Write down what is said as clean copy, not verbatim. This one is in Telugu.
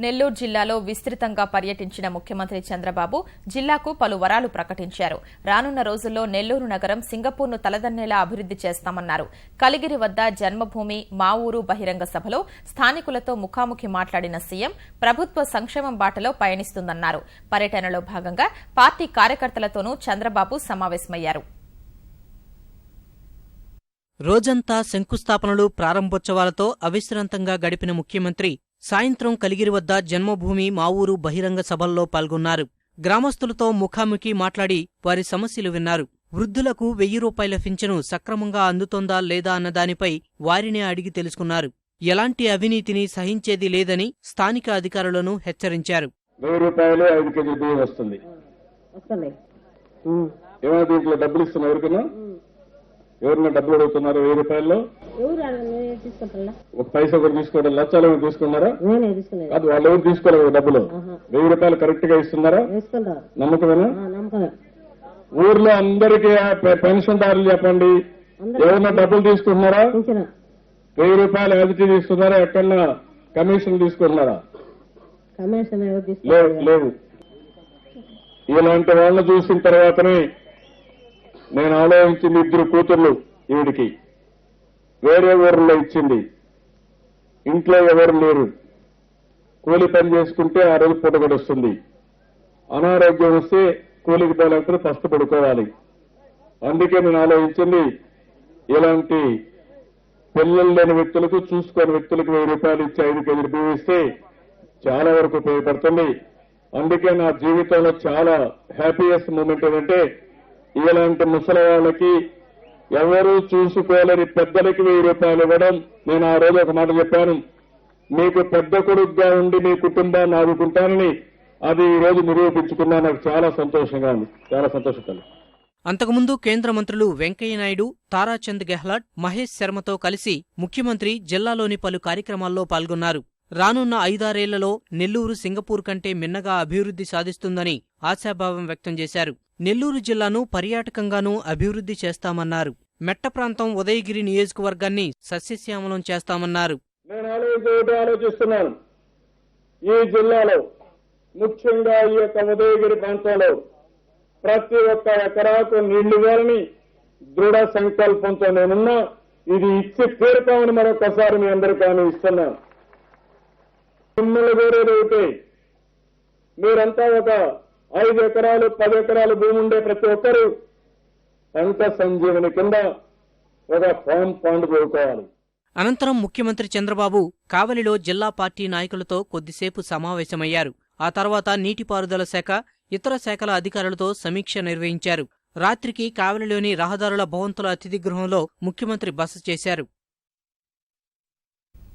నెల్లూరు జిల్లాలో విస్తృతంగా పర్యటించిన ముఖ్యమంత్రి చంద్రబాబు జిల్లాకు పలు వరాలు ప్రకటించారు. రానున్న రోజుల్లో నెల్లూరు నగరం సింగపూర్ను తలదన్నేలా అభివృద్ది చేస్తామన్నారు. కలిగిరి వద్ద జన్మభూమి మా ఊరు బహిరంగ సభలో స్థానికులతో ముఖాముఖి మాట్లాడిన సీఎం ప్రభుత్వ సంక్షేమం బాటలో పయనిస్తుందన్నారు. పర్యటనలో భాగంగా పార్టీ కార్యకర్తలతోనూ చంద్రబాబు సమావేశమయ్యారు. రోజంతా శంకుస్థాపనలు, ప్రారంభోత్సవాలతో అవిశ్రాంతంగా గడిపిన ముఖ్యమంత్రి సాయంత్రం కలిగిరి వద్ద జన్మభూమి మా ఊరు బహిరంగ సభల్లో పాల్గొన్నారు. గ్రామస్తులతో ముఖాముఖి మాట్లాడి వారి సమస్యలు విన్నారు. వృద్ధులకు 1000 రూపాయల పింఛను సక్రమంగా అందుతోందా లేదా అన్నదానిపై వారినే అడిగి తెలుసుకున్నారు. ఎలాంటి అవినీతిని సహించేది లేదని స్థానిక అధికారులను హెచ్చరించారు. 1000 రూపాయలు 5 కేజీ బియ్యం వస్తుంది. ఏమైనా దీంట్లో డబ్బులు ఇస్తున్నారు? ఎవరైనా డబ్బులు అడుగుతున్నారు? 1000 రూపాయల్లో ఒక పైసా కూడా తీసుకోవడం, లక్షలు ఏమైనా తీసుకున్నారా? అది వాళ్ళు ఎవరు తీసుకోలేదు డబ్బులు. 1000 రూపాయలు కరెక్ట్ గా ఇస్తున్నారా? నమ్మకమేనా? ఊర్లో అందరికీ పెన్షన్దారులు చెప్పండి, ఎవరైనా డబ్బులు తీసుకుంటున్నారా? 1000 రూపాయలు ఎదుటి తీసుకున్నారా? ఎక్కడన్నా కమిషన్ తీసుకుంటున్నారా? లేవు. ఇలాంటి వాళ్ళని చూసిన తర్వాతనే నేను ఆలోచించింది. 2 కూతుర్లు ఈవిడికి వేరే ఊర్లో ఇచ్చింది. ఇంట్లో ఎవరు లేరు. కూలి పని చేసుకుంటే ఆ రోజు పూట గడుస్తుంది. అనారోగ్యం వస్తే కూలికి పోలేకపోతే ఫస్ట్ పడుకోవాలి. అందుకే నేను ఆలోచించింది, ఇలాంటి పిల్లలు లేని వ్యక్తులకు, చూసుకోని వ్యక్తులకు 1000 రూపాయలు ఇచ్చి 5 కేజీలు బియ్యం ఇస్తే చాలా వరకు ఉపయోగపడుతుంది. అందుకే నా జీవితంలో చాలా హ్యాపీయెస్ట్ మూమెంట్ ఏంటంటే, ఇలాంటి ముసలి వాళ్ళకి, ఎవరూ చూసుకోలేని పెద్దలకి 1000 రూపాయలు ఇవ్వడం. నేను ఆ రోజు ఒక మాట చెప్పాను, మీకు పెద్ద కొడుకుగా ఉండి మీ కుటుంబాన్ని ఆదుకుంటానని. అది ఈ రోజు నిరూపించుకున్నా. నాకు చాలా సంతోషంగా ఉంది, చాలా సంతోషకరం. అంతకుముందు కేంద్ర మంత్రులు వెంకయ్యనాయుడు, తారాచంద్ గెహ్లాట్, మహేష్ శర్మతో కలిసి ముఖ్యమంత్రి జిల్లాలోని పలు కార్యక్రమాల్లో పాల్గొన్నారు. రానున్న 5-6 ఏళ్లలో నెల్లూరు సింగపూర్ కంటే మిన్నగా అభివృద్ది సాధిస్తుందని ఆశాభావం వ్యక్తం చేశారు. నెల్లూరు జిల్లాను పర్యాటకంగానూ అభివృద్ది చేస్తామన్నారు. మెట్ట ప్రాంతం ఉదయగిరి నియోజకవర్గాన్ని సస్యశ్యామలం చేస్తామన్నారు. నేను ఆలోచిస్తున్నాను, ఈ జిల్లాలో ముఖ్యంగా ఈ యొక్క ఉదయగిరి ప్రాంతంలో ప్రతి ఒక్క ఎకరాకు నీళ్లు ఇవ్వాలని దృఢ సంకల్పంతో నేనున్నా. ఇది ఇచ్చి తీరుతామని మరొకసారి మీ అందరికీ హామీ ఇస్తున్నాను. మిమ్మల్ని వేరేది ఒకటి, మీరంతా ఒక 5 ఎకరాలు 10 ఎకరాలు భూమి ఉండే ప్రతి ఒక్కరూ పంట సంజీవని కింద ఒక ఫామ్ పాండ్ కోరుకోవాలి. అనంతరం ముఖ్యమంత్రి చంద్రబాబు కావలిలో జిల్లా పార్టీ నాయకులతో కొద్దిసేపు సమావేశమయ్యారు. ఆ తర్వాత నీటిపారుదల శాఖ, ఇతర శాఖల అధికారులతో సమీక్ష నిర్వహించారు. రాత్రికి కావలిలోని రహదారుల భవంతుల అతిథి గృహంలో ముఖ్యమంత్రి బస చేశారు.